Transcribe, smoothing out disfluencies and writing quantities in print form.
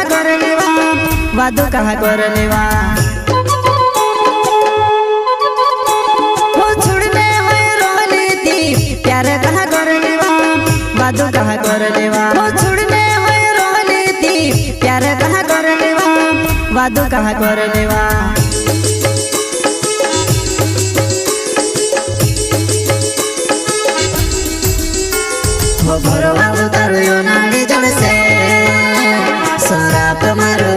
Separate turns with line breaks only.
कहाँ कर लेवा वादो कहाँ कर लेवा छुड़ने हुए रोली थी प्यार कहाँ कर लेवा वादो कहाँ कर लेवा छुड़ने हुए रोली थी प्यार कहाँ कर लेवा वादो कहाँ कर लेवा भरवा उतारो नाड़ी जल से सराप मारो